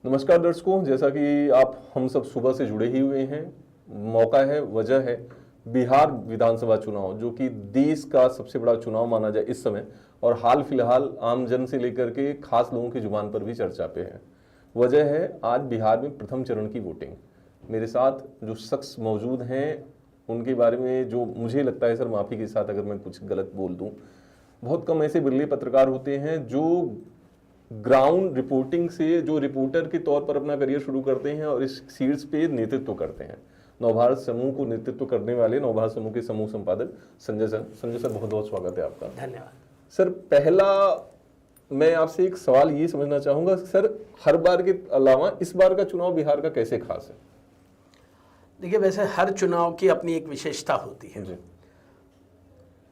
नमस्कार दर्शकों, जैसा कि आप हम सब सुबह से जुड़े ही हुए हैं, मौका है, वजह है बिहार विधानसभा चुनाव, जो कि देश का सबसे बड़ा चुनाव माना जाए इस समय और हाल फिलहाल आम जन से लेकर के खास लोगों की जुबान पर भी चर्चा पे है। वजह है आज बिहार में प्रथम चरण की वोटिंग। मेरे साथ जो शख्स मौजूद हैं उनके बारे में जो मुझे लगता है, सर माफ़ी के साथ अगर मैं कुछ गलत बोल दूं, बहुत कम ऐसे बिरले पत्रकार होते हैं जो ग्राउंड रिपोर्टिंग से जो रिपोर्टर के तौर पर अपना करियर शुरू करते हैं और इस सीट्स पे नेतृत्व करते हैं। नवभारत समूह को नेतृत्व करने वाले नवभारत समूह के समूह संपादक संजय सर बहुत बहुत स्वागत है आपका। धन्यवाद सर। पहला मैं आपसे एक सवाल ये समझना चाहूंगा सर, हर बार के अलावा इस बार का चुनाव बिहार का कैसे खास है? देखिए, वैसे हर चुनाव की अपनी एक विशेषता होती है जी।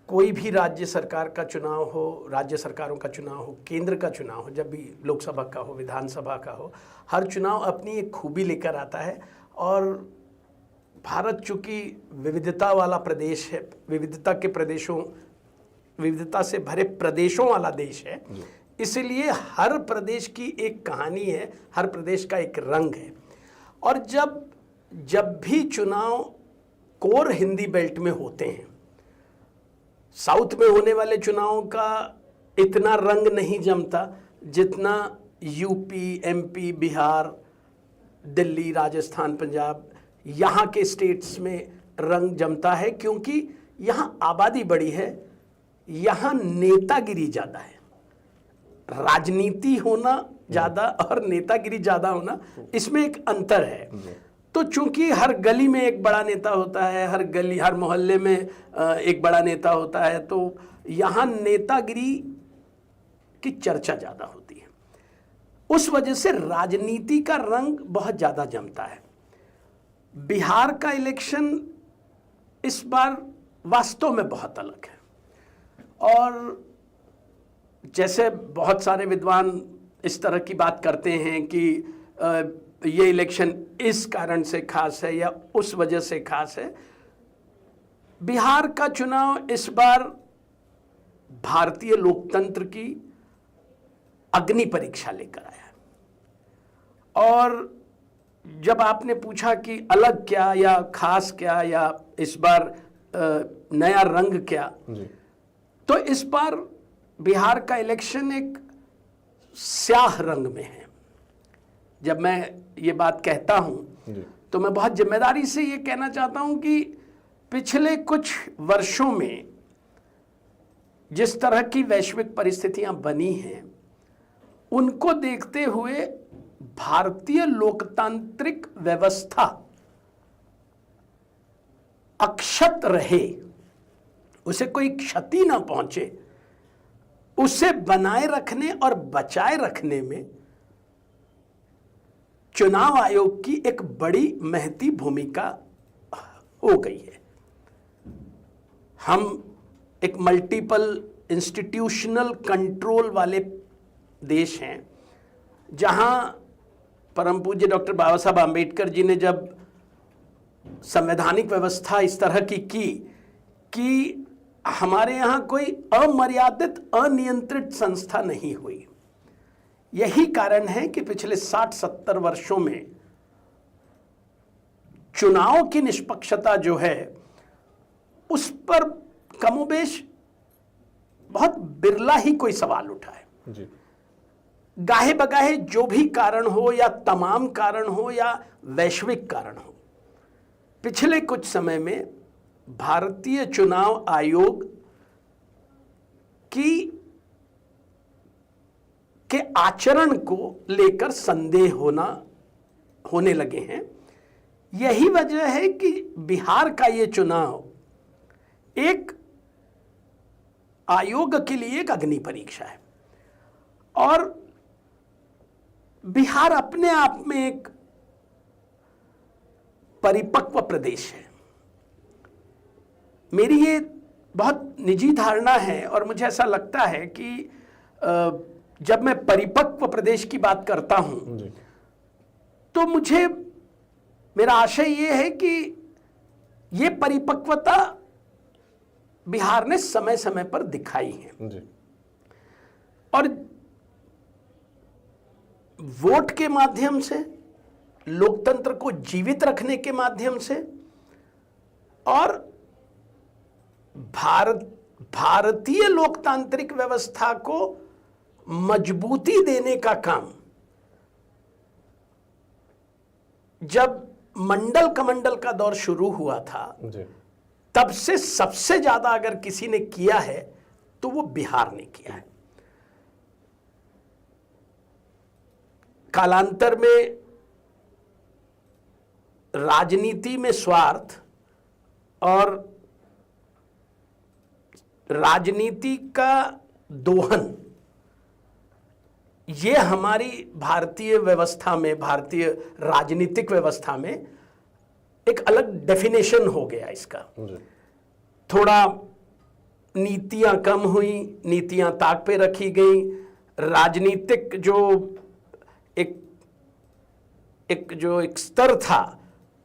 कोई भी राज्य सरकार का चुनाव हो, राज्य सरकारों का चुनाव हो, केंद्र का चुनाव हो, जब भी लोकसभा का हो, विधानसभा का हो, हर चुनाव अपनी एक खूबी लेकर आता है। और भारत चूंकि विविधता वाला प्रदेश है, विविधता से भरे प्रदेशों वाला देश है, इसलिए हर प्रदेश की एक कहानी है, हर प्रदेश का एक रंग है। और जब भी चुनाव कोर हिंदी बेल्ट में होते हैं, साउथ में होने वाले चुनावों का इतना रंग नहीं जमता जितना यूपी, एमपी, बिहार, दिल्ली, राजस्थान, पंजाब, यहाँ के स्टेट्स में रंग जमता है, क्योंकि यहाँ आबादी बड़ी है, यहाँ नेतागिरी ज़्यादा है। राजनीति होना ज़्यादा और नेतागिरी ज़्यादा होना, इसमें एक अंतर है। तो चूंकि हर गली में एक बड़ा नेता होता है, हर मोहल्ले में एक बड़ा नेता होता है, तो यहाँ नेतागिरी की चर्चा ज़्यादा होती है। उस वजह से राजनीति का रंग बहुत ज़्यादा जमता है। बिहार का इलेक्शन इस बार वास्तव में बहुत अलग है। और जैसे बहुत सारे विद्वान इस तरह की बात करते हैं कि ये इलेक्शन इस कारण से खास है या उस वजह से खास है, बिहार का चुनाव इस बार भारतीय लोकतंत्र की अग्नि परीक्षा लेकर आया है। और जब आपने पूछा कि अलग क्या या खास क्या या इस बार नया रंग क्या, तो इस बार बिहार का इलेक्शन एक स्याह रंग में है। जब मैं ये बात कहता हूं तो मैं बहुत जिम्मेदारी से ये कहना चाहता हूं कि पिछले कुछ वर्षों में जिस तरह की वैश्विक परिस्थितियां बनी हैं, उनको देखते हुए भारतीय लोकतांत्रिक व्यवस्था अक्षत रहे, उसे कोई क्षति ना पहुंचे, उसे बनाए रखने और बचाए रखने में चुनाव आयोग की एक बड़ी महती भूमिका हो गई है। हम एक मल्टीपल इंस्टीट्यूशनल कंट्रोल वाले देश हैं, जहां परम पूज्य डॉक्टर बाबा साहब आम्बेडकर जी ने जब संवैधानिक व्यवस्था इस तरह की कि हमारे यहाँ कोई अमर्यादित, अनियंत्रित संस्था नहीं हुई। यही कारण है कि पिछले 60-70 वर्षों में चुनाव की निष्पक्षता जो है, उस पर कमोबेश बहुत बिरला ही कोई सवाल उठा है जी। गाहे बगाहे जो भी कारण हो या तमाम कारण हो या वैश्विक कारण हो, पिछले कुछ समय में भारतीय चुनाव आयोग के आचरण को लेकर संदेह होने लगे हैं। यही वजह है कि बिहार का ये चुनाव एक आयोग के लिए एक अग्नि परीक्षा है। और बिहार अपने आप में एक परिपक्व प्रदेश है। मेरी ये बहुत निजी धारणा है और मुझे ऐसा लगता है कि जब मैं परिपक्व प्रदेश की बात करता हूं तो मेरा आशय ये है कि ये परिपक्वता बिहार ने समय समय पर दिखाई है। और वोट के माध्यम से, लोकतंत्र को जीवित रखने के माध्यम से और भारतीय लोकतांत्रिक व्यवस्था को मजबूती देने का काम जब मंडल कमंडल का दौर शुरू हुआ था जी। तब से सबसे ज्यादा अगर किसी ने किया है तो वो बिहार ने किया है। कालांतर में राजनीति में स्वार्थ और राजनीति का दोहन, ये हमारी भारतीय व्यवस्था में, भारतीय राजनीतिक व्यवस्था में एक अलग डेफिनेशन हो गया इसका। थोड़ा नीतियां कम हुई, नीतियां ताक पे रखी गई, राजनीतिक जो एक स्तर था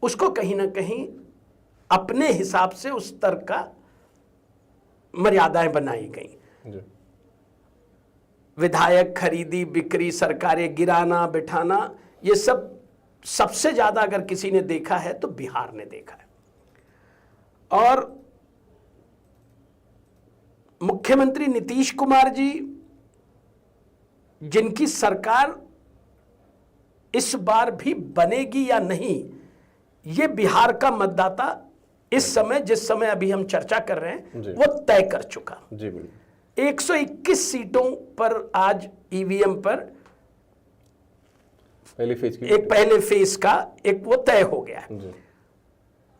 उसको कहीं ना कहीं अपने हिसाब से उस स्तर का मर्यादाएं बनाई गई। विधायक खरीदी बिक्री, सरकारें गिराना बिठाना, ये सब सबसे ज्यादा अगर किसी ने देखा है तो बिहार ने देखा है। और मुख्यमंत्री नीतीश कुमार जी, जिनकी सरकार इस बार भी बनेगी या नहीं, ये बिहार का मतदाता इस समय, जिस समय अभी हम चर्चा कर रहे हैं, वो तय कर चुका। जी बिल्कुल। 121 सीटों पर आज ईवीएम पर पहले फेज का एक वो तय हो गया है।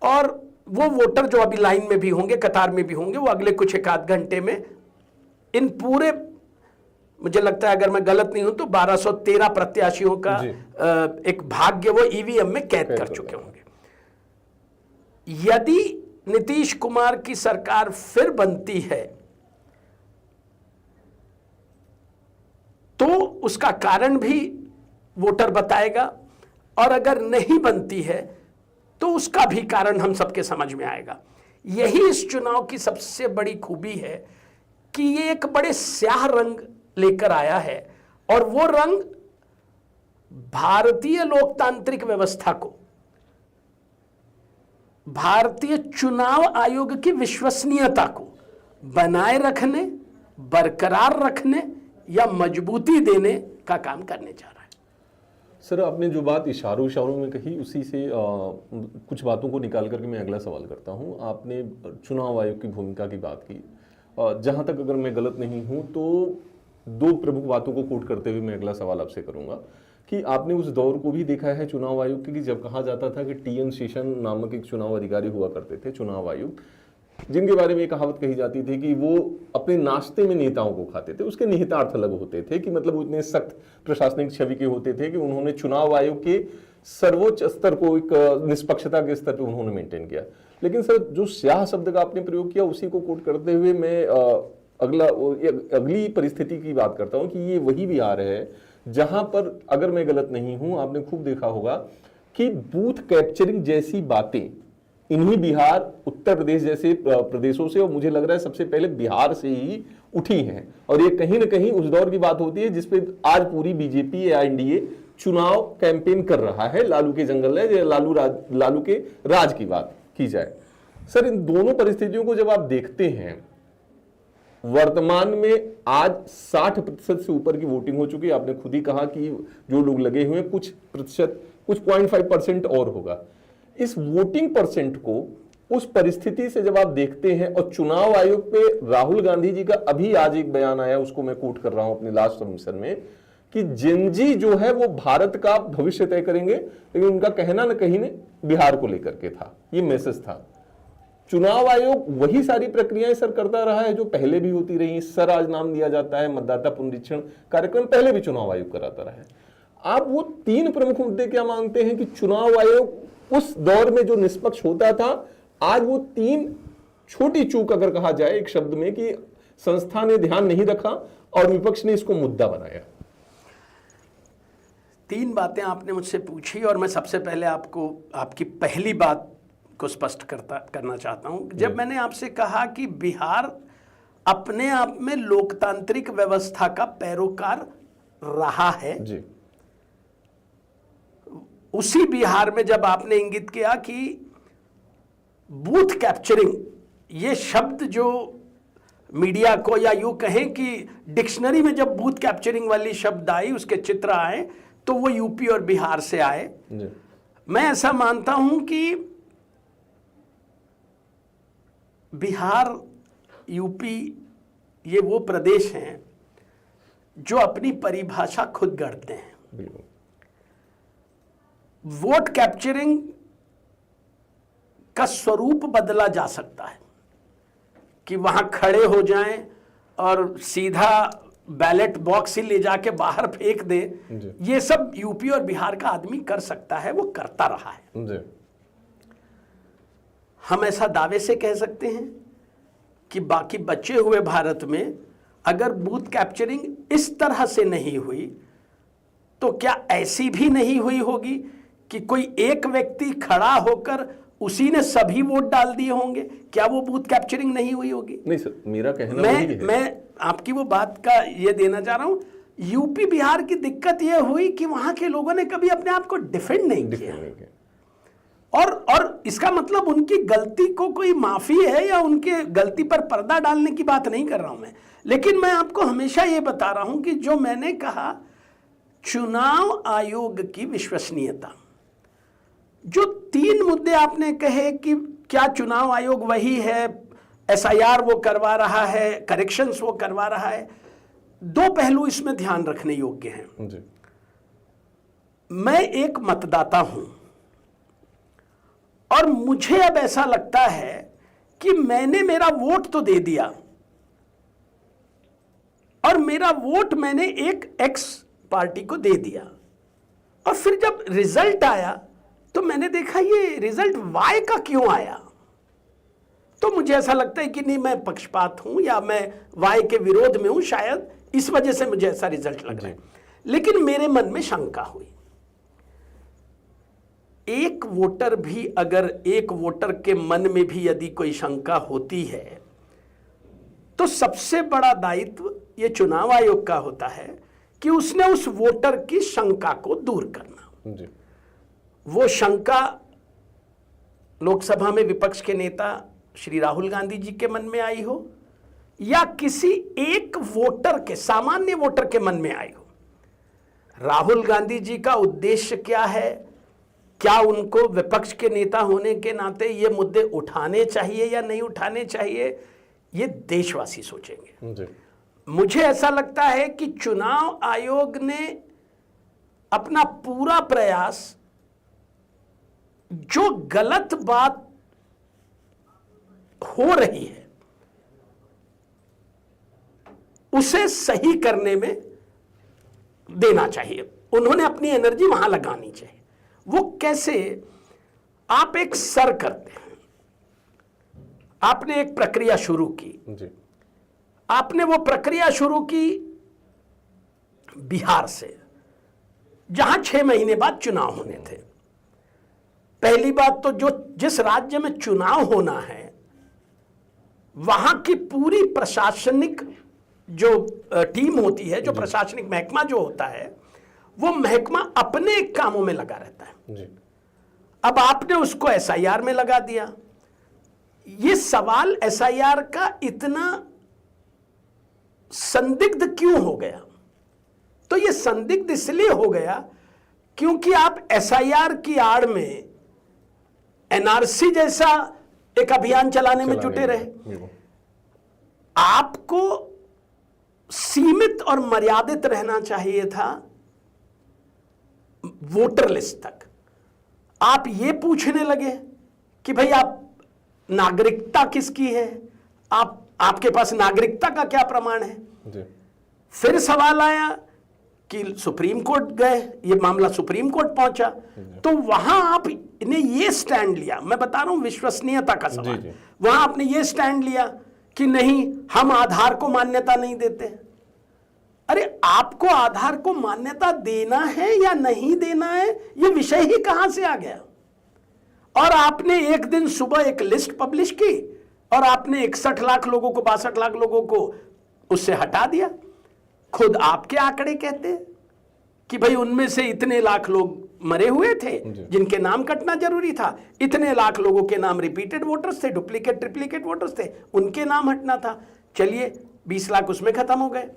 और वो वोटर जो अभी लाइन में भी होंगे, कतार में भी होंगे, वो अगले कुछ एक आध घंटे में इन पूरे, मुझे लगता है अगर मैं गलत नहीं हूं तो 1213 प्रत्याशियों का एक भाग्य वो ईवीएम में कैद कर चुके होंगे। यदि नीतीश कुमार की सरकार फिर बनती है तो उसका कारण भी वोटर बताएगा, और अगर नहीं बनती है तो उसका भी कारण हम सबके समझ में आएगा। यही इस चुनाव की सबसे बड़ी खूबी है कि ये एक बड़े स्याह रंग लेकर आया है, और वो रंग भारतीय लोकतांत्रिक व्यवस्था को, भारतीय चुनाव आयोग की विश्वसनीयता को बनाए रखने, बरकरार रखने या मजबूती देने का काम करने जा रहा है। सर, आपने जो बात इशारों में कही, उसी से कुछ बातों को निकाल करके मैं अगला सवाल करता हूं। आपने चुनाव आयोग की भूमिका की बात की, जहां तक अगर मैं गलत नहीं हूं तो दो प्रमुख बातों को कोट करते हुए मैं अगला सवाल आपसे करूंगा कि आपने उस दौर को भी देखा है चुनाव आयोग के, कि जब कहा जाता था कि टीएन शेषन नामक एक चुनाव अधिकारी हुआ करते थे चुनाव आयुक्त, जिनके बारे में एक कहावत कही जाती थी कि वो अपने नाश्ते में नेताओं को खाते थे। उसके निहितार्थ अलग होते थे कि मतलब वो इतने सख्त प्रशासनिक छवि के होते थे कि उन्होंने चुनाव आयोग के सर्वोच्च स्तर को एक निष्पक्षता के स्तर पर उन्होंने मेंटेन किया। लेकिन सर, जो स्याह शब्द का आपने प्रयोग किया, उसी को कोट करते हुए मैं अगली परिस्थिति की बात करता हूं कि ये वही बिहार है जहां पर, अगर मैं गलत नहीं हूं, आपने खूब देखा होगा कि बूथ कैप्चरिंग जैसी बातें इन्हीं बिहार, उत्तर प्रदेश जैसे प्रदेशों से, और मुझे लग रहा है सबसे पहले बिहार से ही उठी हैं। और ये कहीं ना कहीं उस दौर की बात होती है जिसपे आज पूरी बीजेपी या एनडीए चुनाव कैंपेन कर रहा है। लालू के जंगल है, लालू के राज की बात की जाए। सर, इन दोनों परिस्थितियों को जब आप देखते हैं, वर्तमान में आज 60% से ऊपर की वोटिंग हो चुकी है। आपने खुद ही कहा कि जो लोग लगे हुए हैं, कुछ प्रतिशत, कुछ 0.5% और होगा। इस वोटिंग परसेंट को उस परिस्थिति से जब आप देखते हैं, और चुनाव आयोग पे राहुल गांधी जी का अभी आज एक बयान आया, उसको मैं कोट कर रहा हूं अपने लास्ट सबमिशन में, कि जिनजी जो है वो भारत का भविष्य तय करेंगे, लेकिन उनका कहना न कहीं ने बिहार को लेकर के था, ये मैसेज था। चुनाव आयोग वही सारी प्रक्रियाएं सर करता रहा है जो पहले भी होती रही। सर, आज नाम दिया जाता है, मतदाता पुनरीक्षण कार्यक्रम पहले भी चुनाव आयोग कराता रहा है। आप वो तीन प्रमुख मुद्दे क्या मानते हैं कि चुनाव आयोग उस दौर में जो निष्पक्ष होता था, आज वो तीन छोटी चूक अगर कहा जाए एक शब्द में, कि संस्था ने ध्यान नहीं रखा और विपक्ष ने इसको मुद्दा बनाया? तीन बातें आपने मुझसे पूछी, और मैं सबसे पहले आपको आपकी पहली बात को स्पष्ट करना चाहता हूं। जब मैंने आपसे कहा कि बिहार अपने आप में लोकतांत्रिक व्यवस्था का पैरोकार रहा है जी, उसी बिहार में जब आपने इंगित किया कि बूथ कैप्चरिंग, ये शब्द जो मीडिया को, या यूं कहें कि डिक्शनरी में जब बूथ कैप्चरिंग वाली शब्द आई, उसके चित्र आए, तो वो यूपी और बिहार से आए। मैं ऐसा मानता हूं कि बिहार, यूपी, ये वो प्रदेश हैं जो अपनी परिभाषा खुद गढ़ते हैं। वोट कैप्चरिंग का स्वरूप बदला जा सकता है कि वहां खड़े हो जाएं और सीधा बैलेट बॉक्स ही ले जाके बाहर फेंक दे। ये सब यूपी और बिहार का आदमी कर सकता है, वो करता रहा है। हम ऐसा दावे से कह सकते हैं कि बाकी बचे हुए भारत में अगर बूथ कैप्चरिंग इस तरह से नहीं हुई, तो क्या ऐसी भी नहीं हुई होगी कि कोई एक व्यक्ति खड़ा होकर उसी ने सभी वोट डाल दिए होंगे? क्या वो बूथ कैप्चरिंग नहीं हुई होगी? नहीं सर, मेरा कहना वही है। मैं आपकी वो बात का ये देना चाह रहा हूं, यूपी बिहार की दिक्कत ये हुई कि वहां के लोगों ने कभी अपने आप को डिफेंड नहीं किया। और इसका मतलब उनकी गलती को कोई माफी है या उनके गलती पर पर्दा डालने की बात नहीं कर रहा हूं मैं, लेकिन मैं आपको हमेशा ये बता रहा हूं कि जो मैंने कहा, चुनाव आयोग की विश्वसनीयता, जो 3 मुद्दे आपने कहे कि क्या चुनाव आयोग वही है, एसआईआर वो करवा रहा है, करेक्शंस वो करवा रहा है, 2 पहलू इसमें ध्यान रखने योग्य हैं। जी। मैं एक मतदाता हूं और मुझे अब ऐसा लगता है कि मैंने मेरा वोट तो दे दिया और मेरा वोट मैंने एक एक्स पार्टी को दे दिया, और फिर जब रिजल्ट आया तो मैंने देखा ये रिजल्ट वाई का क्यों आया। तो मुझे ऐसा लगता है कि नहीं, मैं पक्षपात हूं या मैं वाई के विरोध में हूं, शायद इस वजह से मुझे ऐसा रिजल्ट लग रहा है। लेकिन मेरे मन में शंका हुई, एक वोटर भी, अगर एक वोटर के मन में भी यदि कोई शंका होती है, तो सबसे बड़ा दायित्व ये चुनाव आयोग का होता है कि उसने उस वोटर की शंका को दूर करना। जी। वो शंका लोकसभा में विपक्ष के नेता श्री राहुल गांधी जी के मन में आई हो या किसी एक वोटर के, सामान्य वोटर के मन में आई हो, राहुल गांधी जी का उद्देश्य क्या है, क्या उनको विपक्ष के नेता होने के नाते ये मुद्दे उठाने चाहिए या नहीं उठाने चाहिए, ये देशवासी सोचेंगे। जी। मुझे ऐसा लगता है कि चुनाव आयोग ने अपना पूरा प्रयास, जो गलत बात हो रही है उसे सही करने में देना चाहिए। उन्होंने अपनी एनर्जी वहां लगानी चाहिए। वो कैसे? आप एक सर करते हैं, आपने एक प्रक्रिया शुरू की। जी। आपने वो प्रक्रिया शुरू की बिहार से, जहां 6 महीने बाद चुनाव होने थे। पहली बात तो जो जिस राज्य में चुनाव होना है वहां की पूरी प्रशासनिक जो टीम होती है, जो प्रशासनिक महकमा जो होता है, वो महकमा अपने कामों में लगा रहता है। जी। अब आपने उसको एसआईआर में लगा दिया। ये सवाल एसआईआर का इतना संदिग्ध क्यों हो गया? तो ये संदिग्ध इसलिए हो गया क्योंकि आप एसआईआर की आड़ में एनआरसी जैसा एक अभियान चलाने में जुटे रहे। आपको सीमित और मर्यादित रहना चाहिए था वोटर लिस्ट तक। आप ये पूछने लगे कि भाई आप नागरिकता किसकी है, आपके पास नागरिकता का क्या प्रमाण है। जी। फिर सवाल आया कि सुप्रीम कोर्ट गए, ये मामला सुप्रीम कोर्ट पहुंचा, तो वहां आपने ये स्टैंड लिया। मैं बता रहा हूं विश्वसनीयता का सवाल। जी। वहां आपने ये स्टैंड लिया कि नहीं, हम आधार को मान्यता नहीं देते। अरे आपको आधार को मान्यता देना है या नहीं देना है, ये विषय ही कहां से आ गया? और आपने एक दिन सुबह एक लिस्ट पब्लिश की और आपने 61 लाख लोगों को, 62 लाख लोगों को उससे हटा दिया। खुद आपके आंकड़े कहते हैं कि भाई उनमें से इतने लाख लोग मरे हुए थे जिनके नाम कटना जरूरी था, इतने लाख लोगों के नाम रिपीटेड वोटर्स थे, डुप्लीकेट ट्रिप्लीकेट वोटर्स थे, उनके नाम हटना था। चलिए 20 लाख उसमें खत्म हो गए,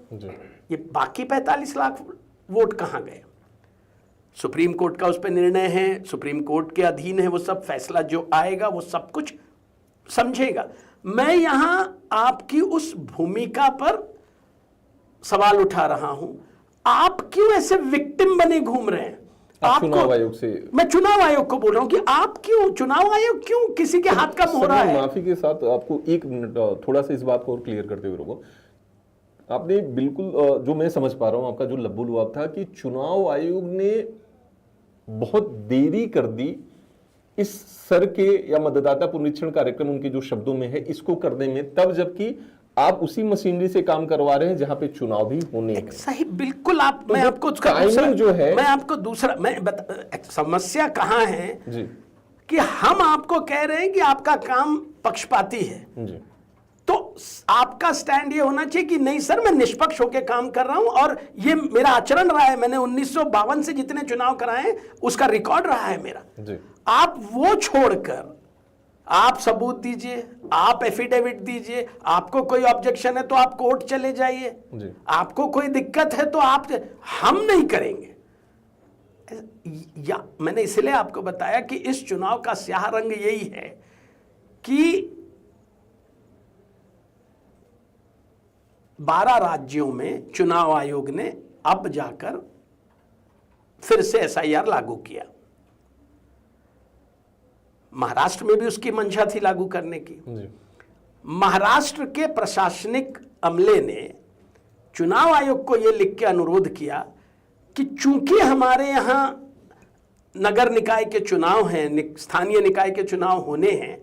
ये बाकी 45 लाख वोट कहां गए? सुप्रीम कोर्ट का उस पर निर्णय है, सुप्रीम कोर्ट के अधीन है, वो सब फैसला जो आएगा वो सब कुछ समझेगा। मैं यहां आपकी उस भूमिका पर सवाल उठा रहा हूं, आप क्यों ऐसे विक्टिम बने घूम रहे हैं? चुनाव आयोग से मैं चुनाव आयोग को बोल रहा हूं कि आप क्यों, चुनाव आयोग क्यों किसी के हाथ का मोहरा है? माफी के साथ आपको एक मिनट थोड़ा सा इस बात को और क्लियर करते हुए रुको। आपने बिल्कुल जो मैं समझ पा रहा हूं आपका जो लब्बू लुआब था कि चुनाव आयोग ने बहुत देरी कर दी इस सर के या मतदाता पुनरीक्षण कार्यक्रम उनके जो शब्दों में है इसको करने में, तब जबकि आप उसी मशीनरी से काम करवा रहे हैं जहां पे चुनाव भी होने हैं। सही, बिल्कुल। आप मैं आपको जो है मैं आपको दूसरा समस्या कहां है जी कि हम आपको कह रहे हैं कि आपका काम पक्षपाती है जी, तो आपका स्टैंड ये होना चाहिए कि नहीं सर, मैं निष्पक्ष होकर काम कर रहा हूं और ये मेरा आचरण रहा है, मैंने 1952 से जितने चुनाव कराए हैं उसका रिकॉर्ड रहा है मेरा जी। आप वो छोड़कर आप सबूत दीजिए, आप एफिडेविट दीजिए, आपको कोई ऑब्जेक्शन है तो आप कोर्ट चले जाइए, आपको कोई दिक्कत है तो आप, हम नहीं करेंगे। या मैंने इसलिए आपको बताया कि इस चुनाव का स्याह रंग यही है कि 12 राज्यों में चुनाव आयोग ने अब जाकर फिर से एसआईआर लागू किया। महाराष्ट्र में भी उसकी मंशा थी लागू करने की। महाराष्ट्र के प्रशासनिक अमले ने चुनाव आयोग को यह लिख के अनुरोध किया कि चूंकि हमारे यहां नगर निकाय के चुनाव हैं, स्थानीय निकाय के चुनाव होने हैं,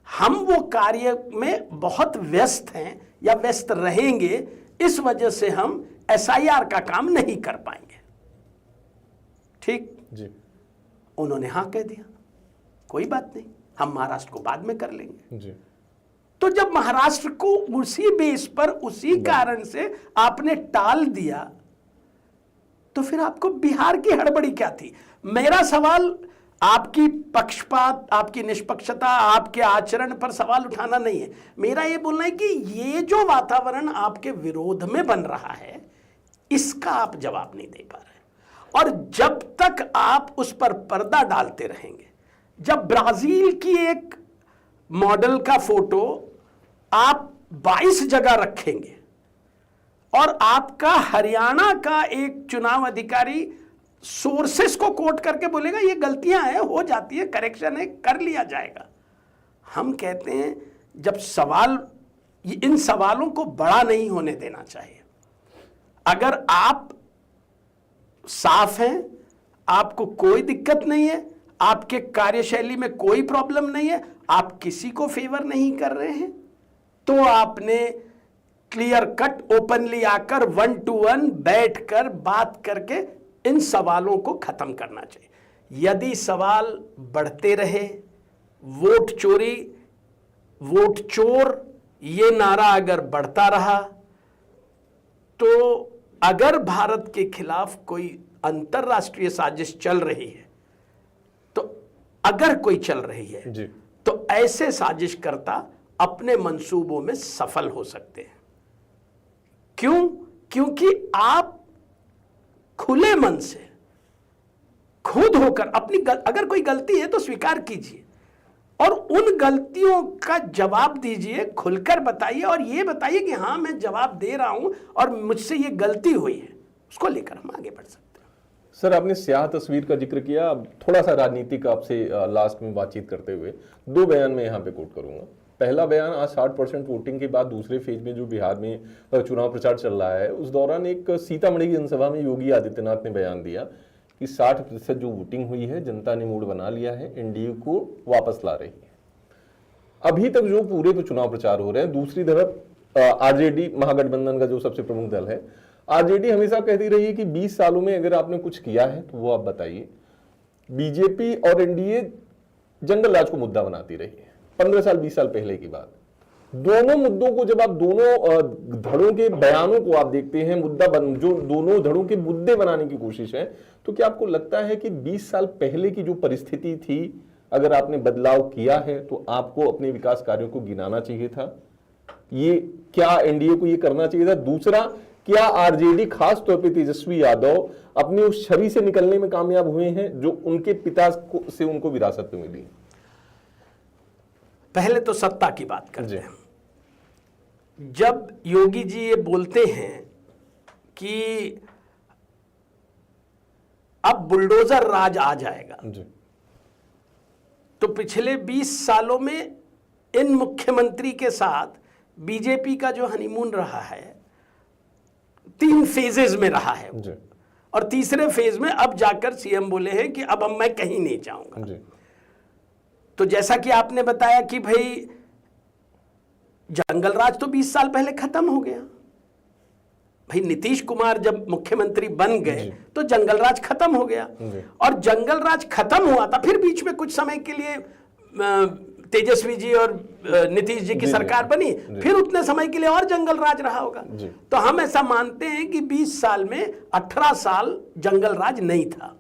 हम वो कार्य में बहुत व्यस्त हैं या व्यस्त रहेंगे, इस वजह से हम एसआईआर का काम नहीं कर पाएंगे। ठीक जी, उन्होंने हां कह दिया, कोई बात नहीं, हम महाराष्ट्र को बाद में कर लेंगे जी। तो जब महाराष्ट्र को उसी बेस पर उसी कारण से आपने टाल दिया, तो फिर आपको बिहार की हड़बड़ी क्या थी? मेरा सवाल आपकी पक्षपात, आपकी निष्पक्षता, आपके आचरण पर सवाल उठाना नहीं है। मेरा यह बोलना है कि ये जो वातावरण आपके विरोध में बन रहा है, इसका आप जवाब नहीं दे पा रहे। और जब तक आप उस पर पर्दा डालते रहेंगे, जब ब्राजील की एक मॉडल का फोटो आप 22 जगह रखेंगे और आपका हरियाणा का एक चुनाव अधिकारी सोर्सेस को कोट करके बोलेगा ये गलतियां हैं, हो जाती है, करेक्शन है, कर लिया जाएगा। हम कहते हैं जब सवाल, इन सवालों को बड़ा नहीं होने देना चाहिए। अगर आप साफ हैं, आपको कोई दिक्कत नहीं है, आपके कार्यशैली में कोई प्रॉब्लम नहीं है, आप किसी को फेवर नहीं कर रहे हैं, तो आपने क्लियर कट ओपनली आकर 1 to 1 बैठकर बात करके इन सवालों को खत्म करना चाहिए। यदि सवाल बढ़ते रहे, वोट चोरी, वोट चोर, ये नारा अगर बढ़ता रहा, तो अगर भारत के खिलाफ कोई अंतरराष्ट्रीय साजिश चल रही है, तो अगर कोई चल रही है जी, तो ऐसे साजिशकर्ता अपने मंसूबों में सफल हो सकते हैं। क्यों? क्योंकि आप खुले मन से खुद होकर अपनी अगर कोई गलती है तो स्वीकार कीजिए और उन गलतियों का जवाब दीजिए, खुलकर बताइए और ये बताइए कि हाँ मैं जवाब दे रहा हूं और मुझसे ये गलती हुई है, उसको लेकर हम आगे बढ़ सकते हैं। सर, आपने स्याह तस्वीर का जिक्र किया, अब थोड़ा सा राजनीतिक आपसे लास्ट में बातचीत करते हुए 2 बयान में यहाँ पे कोट करूंगा। पहला बयान, आज 60% वोटिंग के बाद दूसरे फेज में जो बिहार में चुनाव प्रचार चल रहा है, उस दौरान एक सीतामढ़ी की जनसभा में योगी आदित्यनाथ ने बयान दिया कि 60% जो वोटिंग हुई है, जनता ने मूड बना लिया है, एनडीए को वापस ला रही है। अभी तक जो पूरे पे चुनाव प्रचार हो रहे हैं, दूसरी तरफ आरजेडी महागठबंधन का जो सबसे प्रमुख दल है, आरजेडी हमेशा कहती रही है कि 20 सालों में अगर आपने कुछ किया है तो वो आप बताइए। बीजेपी और एनडीए जंगल राज को मुद्दा बनाती रही है, 15 साल 20 साल पहले की बात। दोनों मुद्दों को जब आप दोनों धड़ों के बयानों को आप देखते हैं, जो दोनों धड़ों के मुद्दे बनाने की कोशिश है, तो क्या आपको लगता है कि 20 साल पहले की जो परिस्थिति थी, अगर आपने बदलाव किया है तो आपको अपने विकास कार्यों को गिनाना चाहिए था? ये क्या एनडीए को ये करना चाहिए था? दूसरा, क्या आरजेडी खास तौर पे तेजस्वी यादव अपनी उस छवि से निकलने में कामयाब हुए हैं जो उनके पिता से उनको विरासत में मिली? पहले तो सत्ता की बात करते हैं। जब योगी जी ये बोलते हैं कि अब बुलडोजर राज आ जाएगा जी। तो पिछले 20 सालों में इन मुख्यमंत्री के साथ बीजेपी का जो हनीमून रहा है 3 फेजेस में रहा है जी। और तीसरे फेज में अब जाकर सीएम बोले हैं कि अब मैं कहीं नहीं जाऊंगा जी। तो जैसा कि आपने बताया कि भाई जंगल राज तो 20 साल पहले खत्म हो गया। भाई नीतीश कुमार जब मुख्यमंत्री बन गए तो जंगल राज खत्म हो गया और जंगल राज खत्म हुआ था, फिर बीच में कुछ समय के लिए तेजस्वी जी और नीतीश जी की सरकार बनी, फिर उतने समय के लिए और जंगल राज रहा होगा। तो हम ऐसा मानते हैं कि 20 साल में 18 साल जंगल राज नहीं था।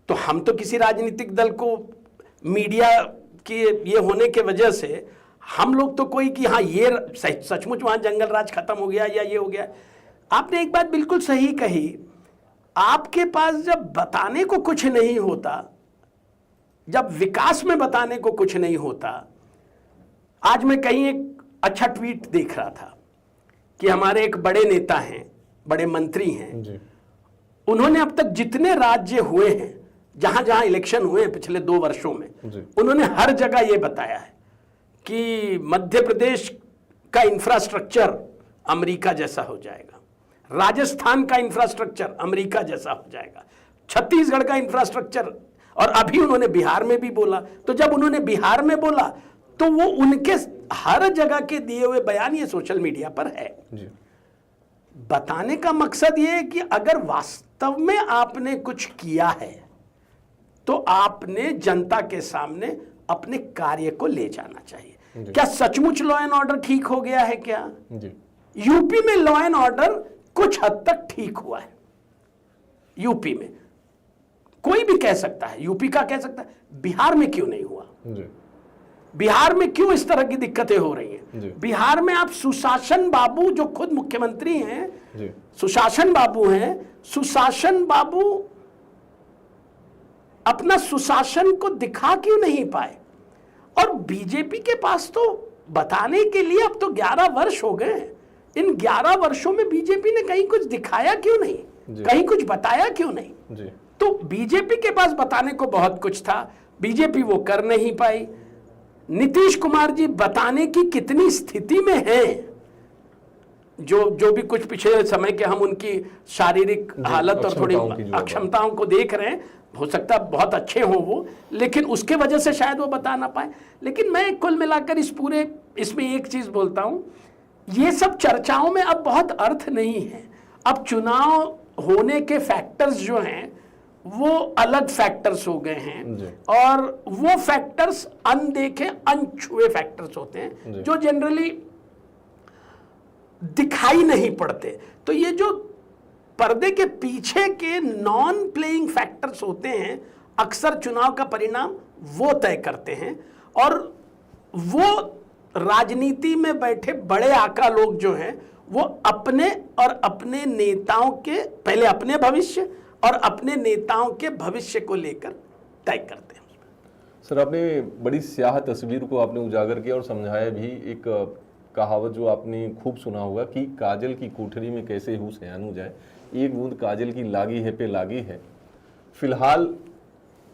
तो हम तो किसी राजनीतिक दल को मीडिया की ये होने के वजह से हम लोग तो कोई कि हाँ ये सचमुच वहां जंगल राज खत्म हो गया या ये हो गया। आपने एक बात बिल्कुल सही कही, आपके पास जब बताने को कुछ नहीं होता, जब विकास में बताने को कुछ नहीं होता। आज मैं कहीं एक अच्छा ट्वीट देख रहा था कि हमारे एक बड़े नेता हैं, बड़े मंत्री हैं जी। उन्होंने अब तक जितने राज्य हुए हैं, जहां जहां इलेक्शन हुए हैं पिछले 2 वर्षों में, उन्होंने हर जगह यह बताया है कि मध्य प्रदेश का इंफ्रास्ट्रक्चर अमेरिका जैसा हो जाएगा, राजस्थान का इंफ्रास्ट्रक्चर अमेरिका जैसा हो जाएगा, छत्तीसगढ़ का इंफ्रास्ट्रक्चर, और अभी उन्होंने बिहार में भी बोला। तो जब उन्होंने बिहार में बोला तो वो उनके हर जगह के दिए हुए बयान ये सोशल मीडिया पर है जी। बताने का मकसद ये है कि अगर वास्तव में आपने कुछ किया है तो आपने जनता के सामने अपने कार्य को ले जाना चाहिए। क्या सचमुच लॉ एंड ऑर्डर ठीक हो गया है क्या जी? यूपी में लॉ एंड ऑर्डर कुछ हद तक ठीक हुआ है। यूपी में कोई भी कह सकता है, यूपी का कह सकता है, बिहार में क्यों नहीं हुआ जी? बिहार में क्यों इस तरह की दिक्कतें हो रही हैं? बिहार में आप सुशासन बाबू जो खुद मुख्यमंत्री हैं जी। सुशासन बाबू हैं, सुशासन बाबू अपना सुशासन को दिखा क्यों नहीं पाए? और बीजेपी के पास तो बताने के लिए अब तो 11 वर्ष हो गए। इन 11 वर्षों में बीजेपी ने कहीं कुछ दिखाया क्यों नहीं, कहीं कुछ बताया क्यों नहीं जी। तो बीजेपी के पास बताने को बहुत कुछ था, बीजेपी वो कर नहीं पाई। नीतीश कुमार जी बताने की कितनी स्थिति में हैं, जो भी कुछ पिछले समय के हम उनकी शारीरिक हालत और थोड़ी अक्षमताओं को देख रहे हैं, हो सकता है बहुत अच्छे हों वो, लेकिन उसके वजह से शायद वो बता ना पाए। लेकिन मैं कुल मिलाकर इसमें एक चीज बोलता हूं, ये सब चर्चाओं में अब बहुत अर्थ नहीं है। अब चुनाव होने के फैक्टर्स जो हैं वो अलग फैक्टर्स हो गए हैं और वो फैक्टर्स अनदेखे अनछुए फैक्टर्स होते हैं जो जनरली दिखाई नहीं पड़ते। तो ये जो पर्दे के पीछे के नॉन प्लेइंग फैक्टर्स होते हैं अक्सर चुनाव का परिणाम वो तय करते हैं। और वो राजनीति में बैठे बड़े आका लोग जो हैं वो अपने और अपने नेताओं के, पहले अपने भविष्य और अपने नेताओं के भविष्य को लेकर तय करते हैं। सर, आपने बड़ी स्याह तस्वीर को आपने उजागर किया और समझाया भी। एक कहावत जो आपने खूब सुना होगा कि काजल की कोठरी में कैसे हूँ सयानू जाए, एक बूंद काजल की लागी है पे लागी है। फिलहाल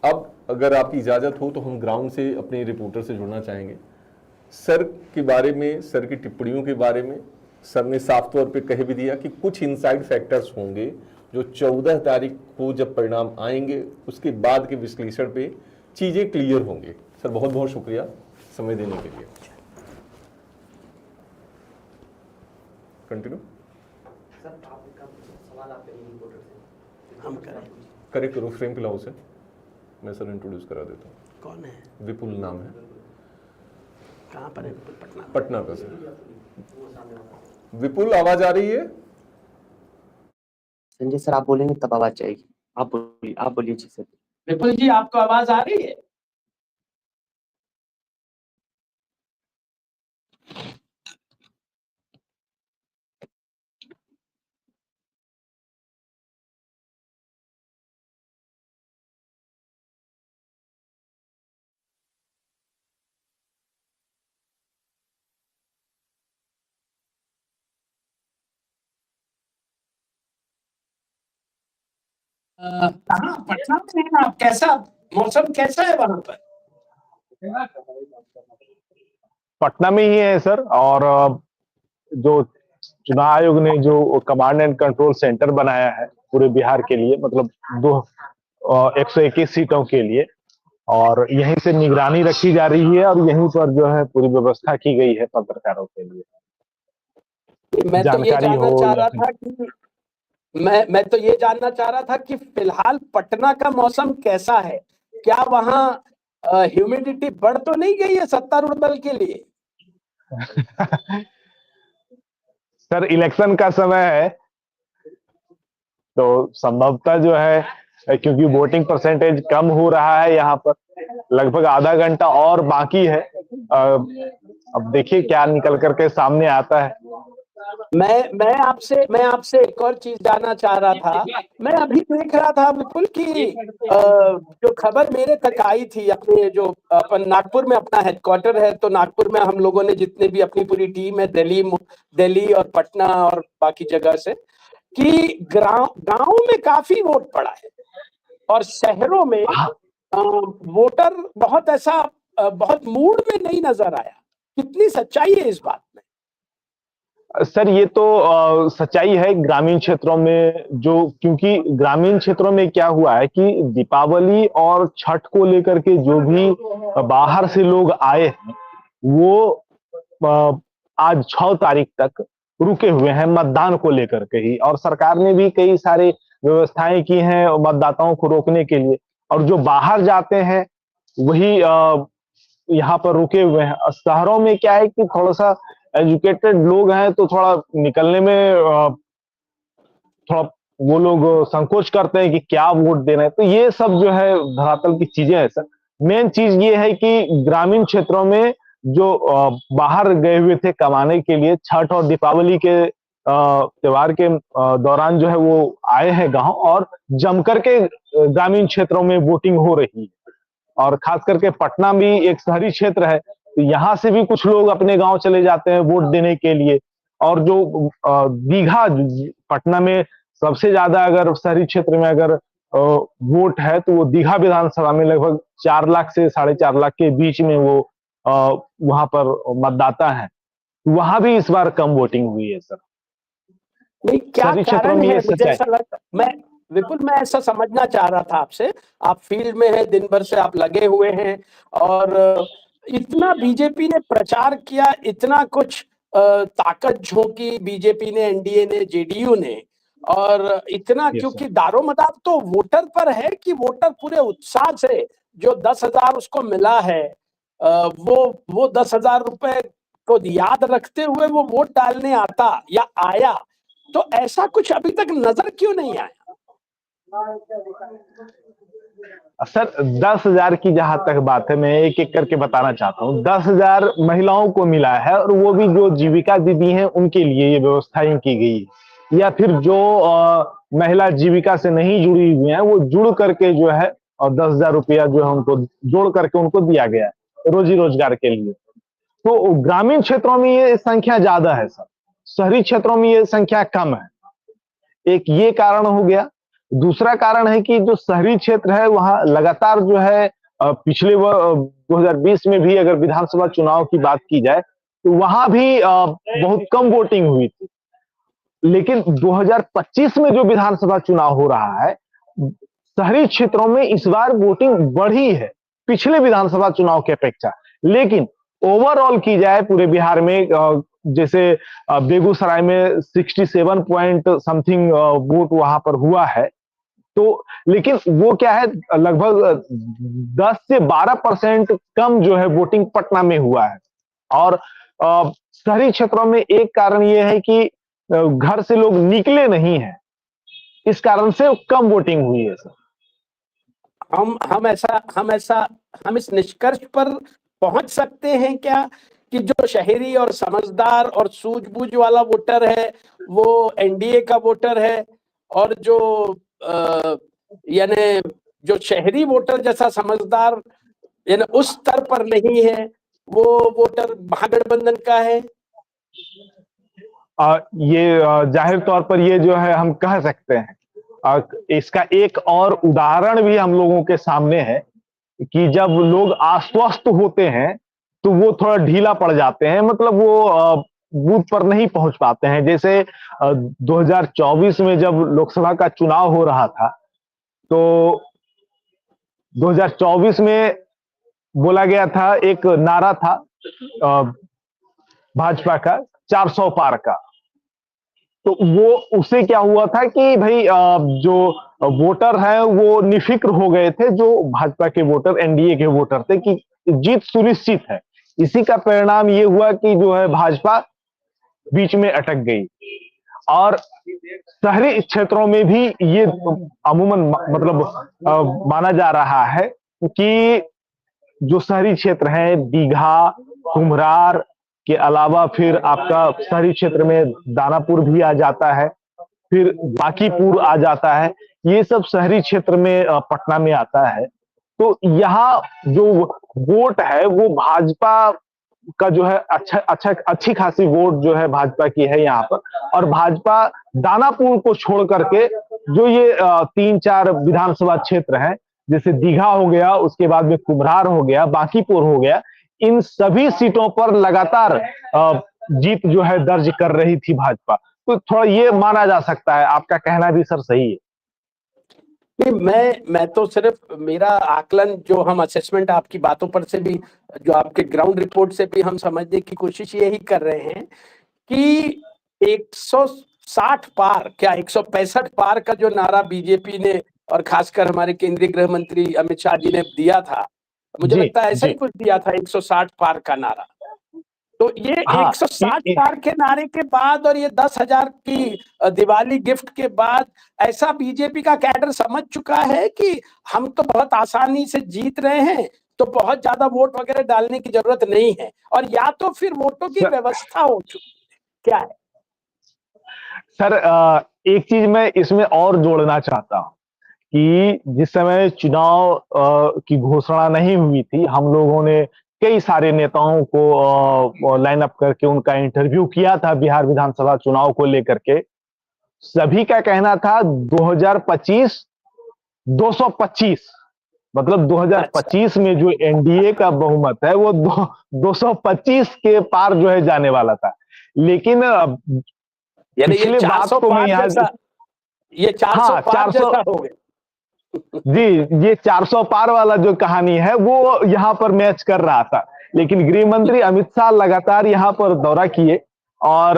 अब अगर आपकी इजाज़त हो तो हम ग्राउंड से अपने रिपोर्टर से जुड़ना चाहेंगे। सर के बारे में, सर की टिप्पणियों के बारे में सर ने साफ तौर पे कह भी दिया कि कुछ इनसाइड फैक्टर्स होंगे जो 14 तारीख को जब परिणाम आएंगे उसके बाद के विश्लेषण पे चीज़ें क्लियर होंगी। सर बहुत बहुत शुक्रिया समय देने के लिए। कंटिन्यू सर, आपका सवाल आप रिपोर्टर से हम करेक्ट करो, फ्रेम पिलाओ से, मैं सर इंट्रोड्यूस करा देता हूँ। कौन है? विपुल नाम है। कहाँ पर है विपुल? पटना। पटना का सर। विपुल, आवाज आ रही है? संजय सर आप बोलेंगे तब आवाज जाएगी। आप बोलिए जी सर। विपुल जी, आपको आवाज आ रही है? कहाँ पटना में हैं आप? कैसा मौसम कैसा है वहां पर? पटना में ही है सर। और जो चुनाव आयोग ने जो कमांड एंड कंट्रोल सेंटर बनाया है पूरे बिहार के लिए, मतलब 121 सीटों के लिए, और यहीं से निगरानी रखी जा रही है और यहीं पर जो है पूरी व्यवस्था की गई है पत्रकारों के लिए, मैं तो ये जानकारी जानना हो चाह या रहा फिर था कि मैं तो ये जानना चाह रहा था कि फिलहाल पटना का मौसम कैसा है? क्या वहाँ ह्यूमिडिटी बढ़ तो नहीं गई है सत्तारूढ़ दल के लिए? सर इलेक्शन का समय है तो संभवतः जो है, क्योंकि वोटिंग परसेंटेज कम हो रहा है यहाँ पर, लगभग आधा घंटा और बाकी है। अब देखिए क्या निकल करके सामने आता है। मैं आपसे एक और चीज जानना चाह रहा था। मैं अभी देख रहा था विपुल की जो खबर मेरे तक आई थी, अपने जो अपन नागपुर में अपना हेडक्वार्टर है, तो नागपुर में हम लोगों ने जितने भी अपनी पूरी टीम है, दिल्ली और पटना और बाकी जगह से, कि गांव में काफी वोट पड़ा है और शहरों में वोटर बहुत ऐसा बहुत मूड में नहीं नजर आया। कितनी सच्चाई है इस बात में? सर ये तो सच्चाई है ग्रामीण क्षेत्रों में। जो क्योंकि ग्रामीण क्षेत्रों में क्या हुआ है कि दीपावली और छठ को लेकर के जो भी बाहर से लोग आए हैं वो आज 6 तारीख तक रुके हुए हैं मतदान को लेकर के ही, और सरकार ने भी कई सारे व्यवस्थाएं की हैं मतदाताओं को रोकने के लिए। और जो बाहर जाते हैं वही यहाँ पर रुके हुए हैं। शहरों में क्या है कि थोड़ा सा एजुकेटेड लोग हैं तो थोड़ा निकलने में थोड़ा वो लोग संकोच करते हैं कि क्या वोट देना है। तो ये सब जो है धरातल की चीजें हैं सर। मेन चीज ये है कि ग्रामीण क्षेत्रों में जो बाहर गए हुए थे कमाने के लिए, छठ और दीपावली के त्योहार के दौरान जो है वो आए हैं गांव, और जमकर के ग्रामीण क्षेत्रों में वोटिंग हो रही है। और खास करके पटना भी एक शहरी क्षेत्र है तो यहाँ से भी कुछ लोग अपने गांव चले जाते हैं वोट देने के लिए। और जो दीघा, पटना में सबसे ज्यादा अगर शहरी क्षेत्र में अगर वोट है तो वो दीघा विधानसभा में लगभग 4 लाख से 4.5 लाख के बीच में वो वहां पर मतदाता है। वहां भी इस बार कम वोटिंग हुई है सर। नहीं, क्या शहरी क्षेत्रों कारण में है? ये मुझे सच्चाई। ऐसा लगता, मैं ऐसा समझना चाह रहा था आपसे। आप फील्ड में हैं, दिन भर से आप लगे हुए हैं, और इतना बीजेपी ने प्रचार किया, इतना कुछ ताकत झोंकी बीजेपी ने, एनडीए ने, जेडीयू ने, और इतना, यस क्योंकि सर। दारोमदार तो वोटर पर है कि वोटर पूरे उत्साह से जो 10,000 उसको मिला है, वो 10,000 रुपए को याद रखते हुए वो वोट डालने आता या आया। तो ऐसा कुछ अभी तक नजर क्यों नहीं आया? सर 10,000 की जहां तक बात है, मैं एक एक करके बताना चाहता हूँ। 10,000 महिलाओं को मिला है, और वो भी जो जीविका दीदी हैं उनके लिए ये व्यवस्थाएं की गई है। या फिर जो महिला जीविका से नहीं जुड़ी हुई हैं वो जुड़ करके जो है, और 10,000 रुपया जो है उनको जोड़ करके उनको दिया गया है रोजी रोजगार के लिए। तो ग्रामीण क्षेत्रों में ये संख्या ज्यादा है सर, शहरी क्षेत्रों में ये संख्या कम है। एक ये कारण हो गया। दूसरा कारण है कि जो शहरी क्षेत्र है वहां लगातार जो है पिछले 2020 में भी अगर विधानसभा चुनाव की बात की जाए तो वहां भी बहुत कम वोटिंग हुई थी। लेकिन 2025 में जो विधानसभा चुनाव हो रहा है, शहरी क्षेत्रों में इस बार वोटिंग बढ़ी है पिछले विधानसभा चुनाव की अपेक्षा। लेकिन ओवरऑल की जाए पूरे बिहार में, जैसे बेगूसराय में 67 पॉइंट समथिंग वोट वहां पर हुआ है। तो लेकिन वो क्या है, लगभग 10 से 12% कम जो है वोटिंग पटना में हुआ है। और शहरी क्षेत्रों में एक कारण ये है कि घर से लोग निकले नहीं हैं, इस कारण से कम वोटिंग हुई है सर। हम इस निष्कर्ष पर पहुंच सकते हैं क्या कि जो शहरी और समझदार और सूझबूझ वाला वोटर है वो एनडीए का वोटर है, और जो यानी जो शहरी वोटर जैसा समझदार यानी उस स्तर पर नहीं है, वो वोटर महागठबंधन का है? ये जाहिर तौर पर ये जो है हम कह सकते हैं। इसका एक और उदाहरण भी हम लोगों के सामने है कि जब लोग आश्वस्त होते हैं तो वो थोड़ा ढीला पड़ जाते हैं, मतलब वो बूथ पर नहीं पहुंच पाते हैं। जैसे 2024 में जब लोकसभा का चुनाव हो रहा था तो 2024 में बोला गया था, एक नारा था भाजपा का 400 पार का। तो वो उससे क्या हुआ था कि भाई जो वोटर हैं वो निफिक्र हो गए थे, जो भाजपा के वोटर एनडीए के वोटर थे, कि जीत सुनिश्चित है। इसी का परिणाम ये हुआ कि जो है भाजपा बीच में अटक गई। और शहरी क्षेत्रों में भी ये अमूमन मतलब माना जा रहा है कि जो शहरी क्षेत्र है, दीघा, कुम्हरार के अलावा फिर आपका शहरी क्षेत्र में दानापुर भी आ जाता है, फिर बांकीपुर आ जाता है, ये सब शहरी क्षेत्र में पटना में आता है। तो यहाँ जो वोट है वो भाजपा का जो है अच्छी खासी वोट जो है भाजपा की है यहाँ पर। और भाजपा दानापुर को छोड़ करके जो ये 3-4 विधानसभा क्षेत्र हैं, जैसे दीघा हो गया, उसके बाद में कुम्हरार हो गया, बांकीपुर हो गया, इन सभी सीटों पर लगातार जीत जो है दर्ज कर रही थी भाजपा। तो थोड़ा ये माना जा सकता है। आपका कहना भी सर सही है। नहीं, मैं तो सिर्फ मेरा आकलन, जो हम असेसमेंट आपकी बातों पर से भी, जो आपके ग्राउंड रिपोर्ट से भी हम समझने की कोशिश यही कर रहे हैं कि 160 पार, क्या 165 पार का जो नारा बीजेपी ने और खासकर हमारे केंद्रीय गृह मंत्री अमित शाह जी ने दिया था, मुझे लगता है ऐसा ही कुछ दिया था, 160 पार का नारा। तो ये 160 पार के नारे के बाद और ये 10,000 की दिवाली गिफ्ट के बाद ऐसा बीजेपी का कैडर समझ चुका है कि हम तो बहुत आसानी से जीत रहे हैं, तो बहुत ज्यादा वोट वगैरह डालने की जरूरत नहीं है, और या तो फिर वोटों की व्यवस्था हो चुकी है, क्या है? सर एक चीज मैं इसमें और जोड़ना चाहता हूं कि जिस समय चुनाव की घोषणा नहीं हुई थी, हम लोगों ने कई सारे नेताओं को लाइन अप करके उनका इंटरव्यू किया था बिहार विधानसभा चुनाव को लेकर के। सभी का कहना था 2025 225, मतलब 2025 में जो एनडीए का बहुमत है वो 225 के पार जो है जाने वाला था। लेकिन यानी ये 400 पार जैसा, ये 400 पार जैसा हो गया। जी, ये 400 पार वाला जो कहानी है वो यहाँ पर मैच कर रहा था। लेकिन गृह मंत्री अमित शाह लगातार यहाँ पर दौरा किए और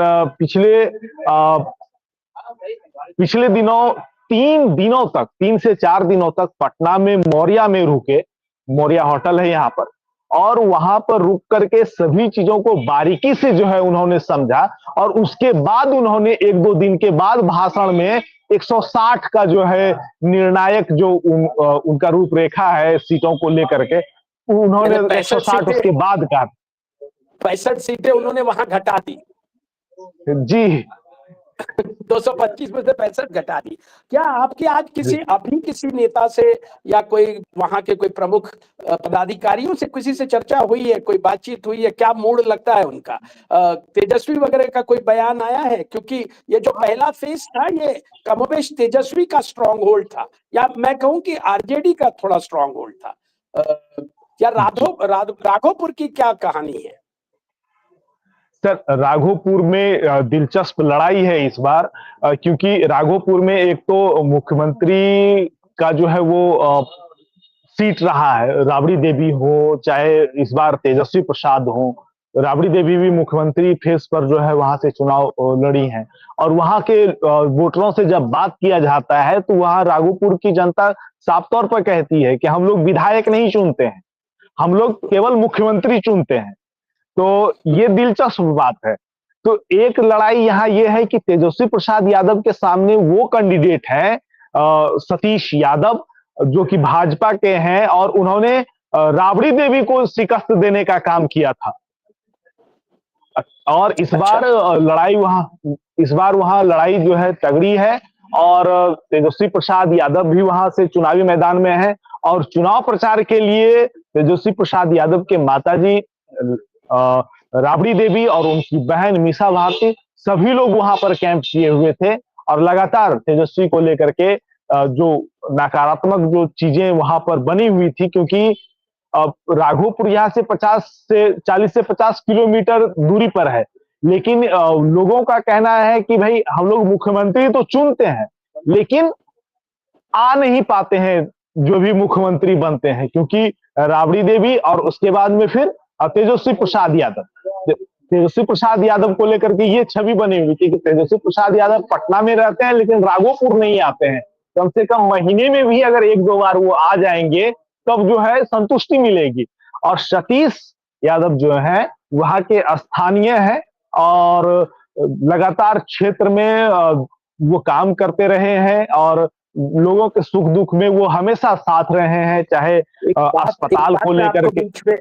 पिछले दिनों 3 से 4 दिनों तक पटना में मौर्या में रुके। मौर्या होटल है यहाँ पर, और वहां पर रुक करके सभी चीजों को बारीकी से जो है उन्होंने समझा। और उसके बाद उन्होंने 1-2 दिन के बाद भाषण में 160 का जो है निर्णायक जो उनका रूपरेखा है सीटों को लेकर के, उन्होंने 160 उसके बाद कहा। 65 सीटें उन्होंने वहां घटा दी जी। 225 में से 65 घटा दी। क्या आपकी आज किसी नेता से या कोई वहां के कोई प्रमुख पदाधिकारियों से किसी से चर्चा हुई है, कोई बातचीत हुई है? क्या मूड लगता है उनका? तेजस्वी वगैरह का कोई बयान आया है? क्योंकि ये जो पहला फेज था ये कमोबेश तेजस्वी का स्ट्रॉन्ग होल्ड था, या मैं कहूं कि आरजेडी का थोड़ा स्ट्रॉन्ग होल्ड था। क्या राघोपुर की क्या कहानी है? सर राघोपुर में दिलचस्प लड़ाई है इस बार, क्योंकि राघोपुर में एक तो मुख्यमंत्री का जो है वो सीट रहा है, राबड़ी देवी हो चाहे इस बार तेजस्वी प्रसाद हो। राबड़ी देवी भी मुख्यमंत्री फेस पर जो है वहां से चुनाव लड़ी हैं, और वहां के वोटरों से जब बात किया जाता है तो वहां राघोपुर की जनता साफ तौर पर कहती है कि हम लोग विधायक नहीं चुनते हैं, हम लोग केवल मुख्यमंत्री चुनते हैं। तो ये दिलचस्प बात है। तो एक लड़ाई यहाँ ये है कि तेजस्वी प्रसाद यादव के सामने वो कैंडिडेट है सतीश यादव, जो कि भाजपा के हैं, और उन्होंने राबड़ी देवी को शिकस्त देने का काम किया था। और इस बार वहां लड़ाई जो है तगड़ी है, और तेजस्वी प्रसाद यादव भी वहां से चुनावी मैदान में है। और चुनाव प्रचार के लिए तेजस्वी प्रसाद यादव के माताजी राबड़ी देवी और उनकी बहन मीसा भारती, सभी लोग वहां पर कैंप किए हुए थे, और लगातार तेजस्वी को लेकर के जो नकारात्मक जो चीजें वहां पर बनी हुई थी, क्योंकि राघोपुर यहाँ से 40 से 50 किलोमीटर दूरी पर है, लेकिन लोगों का कहना है कि भाई हम लोग मुख्यमंत्री तो चुनते हैं, लेकिन आ नहीं पाते हैं जो भी मुख्यमंत्री बनते हैं, क्योंकि राबड़ी देवी और उसके बाद में फिर तेजस्वी प्रसाद यादव को लेकर के ये छवि बनी हुई थी कि तेजस्वी प्रसाद यादव पटना में रहते हैं लेकिन राघोपुर नहीं आते हैं। कम से कम महीने में भी अगर 1-2 बार वो आ जाएंगे तब जो है संतुष्टि मिलेगी। और सतीश यादव जो है वहां के स्थानीय है, और लगातार क्षेत्र में वो काम करते रहे हैं, और लोगों के सुख दुख में वो हमेशा साथ रहे हैं, चाहे अस्पताल को लेकर के।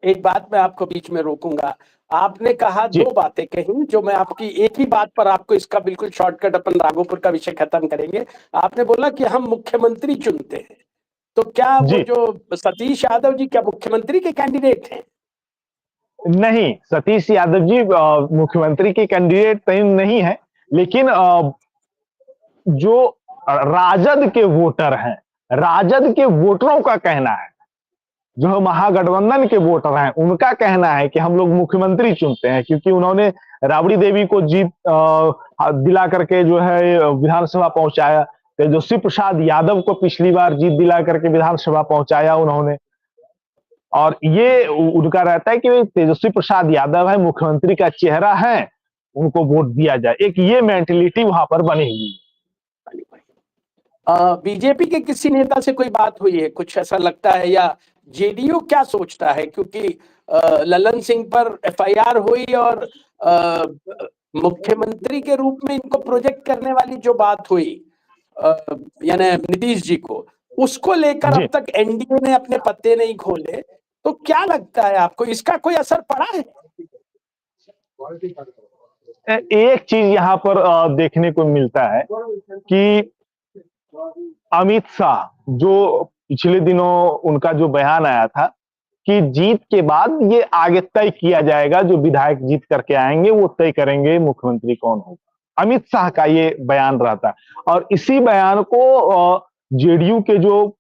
एक बात मैं आपको बीच में रोकूंगा। आपने कहा 2 बातें कही, जो मैं आपकी एक ही बात पर आपको इसका बिल्कुल शॉर्टकट, अपन राघोपुर का विषय खत्म करेंगे। आपने बोला कि हम मुख्यमंत्री चुनते हैं, तो क्या वो जो सतीश यादव जी क्या मुख्यमंत्री के कैंडिडेट हैं? नहीं, सतीश यादव जी मुख्यमंत्री के कैंडिडेट नहीं है, लेकिन जो राजद के वोटर हैं, राजद के वोटरों का कहना है, जो महागठबंधन के वोटर हैं, उनका कहना है कि हम लोग मुख्यमंत्री चुनते हैं, क्योंकि उन्होंने राबड़ी देवी को जीत दिला करके जो है विधानसभा पहुंचाया, तेजस्वी प्रसाद यादव को पिछली बार जीत दिला करके विधानसभा पहुंचाया उन्होंने, और ये उनका रहता है कि तेजस्वी प्रसाद यादव है, मुख्यमंत्री का चेहरा है, उनको वोट दिया जाए। एक ये मेंटेलिटी वहां पर बनी हुई है। बीजेपी के किसी नेता से कोई बात हुई है, कुछ ऐसा लगता है, या जेडीयू क्या सोचता है? क्योंकि ललन सिंह पर एफआईआर हुई और मुख्यमंत्री के रूप में इनको प्रोजेक्ट करने वाली जो बात हुई यानी नीतीश जी को, उसको लेकर अब तक एनडीए ने अपने पत्ते नहीं खोले, तो क्या लगता है आपको, इसका कोई असर पड़ा है? एक चीज यहाँ पर देखने को मिलता है कि अमित शाह, जो पिछले दिनों उनका जो बयान आया था कि जीत के बाद ये आगे तय किया जाएगा, जो विधायक जीत करके आएंगे वो तय करेंगे मुख्यमंत्री कौन होगा, अमित शाह का ये बयान रहता है। और इसी बयान को जेडीयू के जो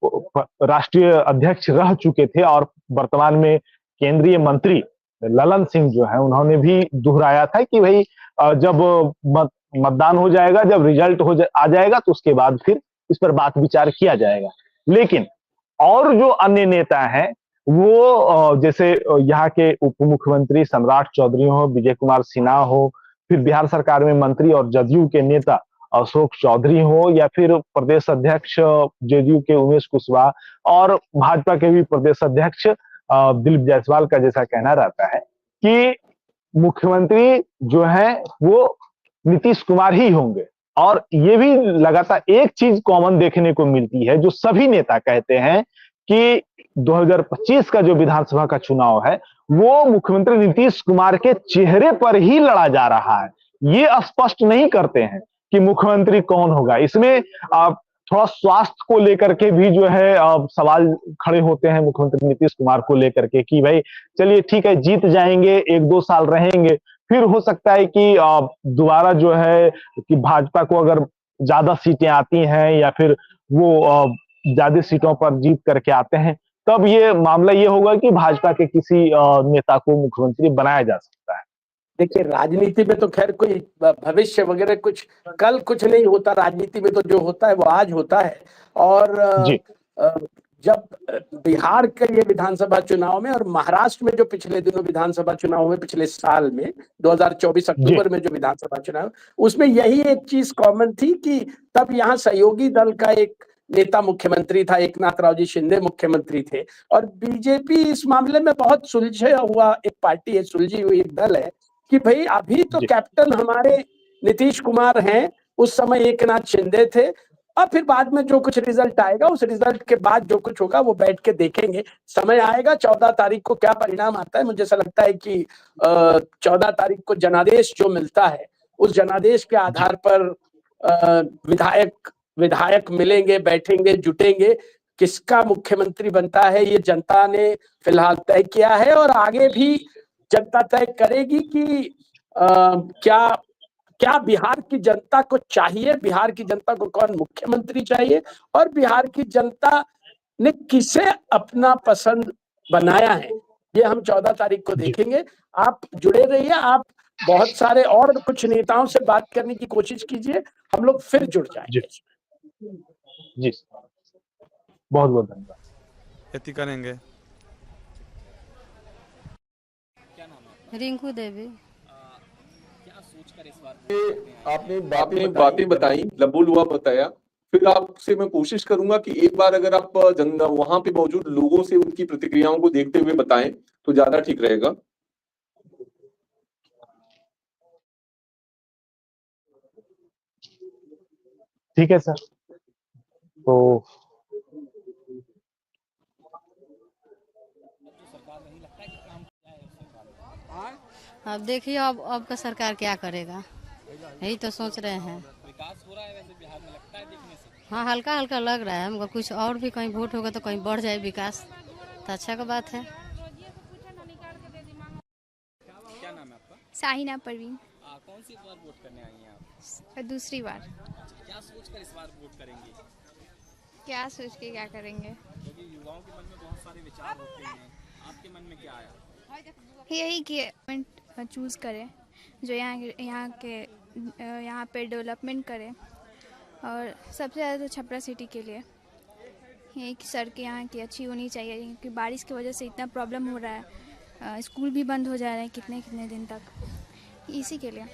राष्ट्रीय अध्यक्ष रह चुके थे और वर्तमान में केंद्रीय मंत्री ललन सिंह जो है, उन्होंने भी दोहराया था कि भाई जब मतदान हो जाएगा, जब रिजल्ट आ जाएगा, तो उसके बाद फिर इस पर बात विचार किया जाएगा। लेकिन और जो अन्य नेता हैं, वो जैसे यहाँ के उप मुख्यमंत्री सम्राट चौधरी हो, विजय कुमार सिन्हा हो, फिर बिहार सरकार में मंत्री और जदयू के नेता अशोक चौधरी हो, या फिर प्रदेश अध्यक्ष जदयू के उमेश कुशवाहा, और भाजपा के भी प्रदेश अध्यक्ष दिलीप जायसवाल का जैसा कहना रहता है कि मुख्यमंत्री जो है वो नीतीश कुमार ही होंगे। और ये भी लगातार एक चीज कॉमन देखने को मिलती है, जो सभी नेता कहते हैं कि 2025 का जो विधानसभा का चुनाव है वो मुख्यमंत्री नीतीश कुमार के चेहरे पर ही लड़ा जा रहा है। ये स्पष्ट नहीं करते हैं कि मुख्यमंत्री कौन होगा। इसमें थोड़ा स्वास्थ्य को लेकर के भी जो है सवाल खड़े होते हैं मुख्यमंत्री नीतीश कुमार को लेकर के कि भाई चलिए ठीक है, जीत जाएंगे, 1-2 साल रहेंगे, फिर हो सकता है कि दोबारा जो है कि भाजपा को अगर ज्यादा सीटें आती हैं या फिर वो ज्यादा सीटों पर जीत करके आते हैं, तब ये मामला ये होगा कि भाजपा के किसी नेता को मुख्यमंत्री बनाया जा सकता है। देखिए, राजनीति में तो खैर कोई भविष्य वगैरह कुछ कल कुछ नहीं होता, राजनीति में तो जो होता है वो आज होता है। और जब बिहार के ये विधानसभा चुनाव में और महाराष्ट्र में जो पिछले दिनों विधानसभा चुनाव हुए, पिछले साल में 2024 अक्टूबर में जो विधानसभा चुनाव, उसमें यही एक चीज कॉमन थी कि तब यहाँ सहयोगी दल का एक नेता मुख्यमंत्री था, एकनाथ राव जी शिंदे मुख्यमंत्री थे, और बीजेपी इस मामले में बहुत सुलझे हुआ एक पार्टी है, सुलझी हुई एक दल है कि भाई अभी तो जी कैप्टन हमारे नीतीश कुमार हैं, उस समय एकनाथ शिंदे थे, और फिर बाद में जो कुछ रिजल्ट आएगा, उस रिजल्ट के बाद जो कुछ होगा वो बैठ के देखेंगे। समय आएगा 14 तारीख को क्या परिणाम आता है। मुझे ऐसा लगता है कि 14 तारीख को जनादेश जो मिलता है, उस जनादेश के जी आधार पर विधायक विधायक मिलेंगे, बैठेंगे, जुटेंगे, किसका मुख्यमंत्री बनता है ये जनता ने फिलहाल तय किया है, और आगे भी जनता तय करेगी कि क्या क्या बिहार की जनता को चाहिए, बिहार की जनता को कौन मुख्यमंत्री चाहिए, और बिहार की जनता ने किसे अपना पसंद बनाया है, ये हम 14 तारीख को जी देखेंगे। आप जुड़े रहिए, आप बहुत सारे और कुछ नेताओं से बात करने की कोशिश कीजिए, हम लोग फिर जुड़ जी जाएंगे। जी बहुत बहुत धन्यवाद। खेती करेंगे। रिंकू देवी। आपने बातें बताई, लबोलुआ बताया, फिर आपसे मैं कोशिश करूंगा कि एक बार अगर आप वहां पे मौजूद लोगों से उनकी प्रतिक्रियाओं को देखते हुए बताएं तो ज्यादा ठीक रहेगा। ठीक है सर, तो अब देखिए अब का सरकार क्या करेगा, यही तो सोच रहे हैं। विकास हो रहा है वैसे बिहार में, लगता है देखने से। हाँ, हल्का हल्का लग रहा है, मगर कुछ और भी कहीं वोट होगा तो कहीं बढ़ जाए विकास, तो अच्छा का बात है। क्या नाम है आपका? साहिना परवीन। कौन सी बार वोट करने आई हैं आप? दूसरी बार। क्या सोचकर इस बार वोट करेंगे? क्या सोच के क्या करेंगे, क्योंकि युवाओं के मन में बहुत सारे विचार होते हैं, आपके मन में क्या आया? यही कि चूज़ करें जो यहाँ पे डेवलपमेंट करे, और सबसे ज़्यादा तो छपरा सिटी के लिए यही कि सड़कें यहाँ की अच्छी होनी चाहिए, क्योंकि बारिश की वजह से इतना प्रॉब्लम हो रहा है, स्कूल भी बंद हो जा रहे हैं कितने कितने दिन तक, इसी के लिए।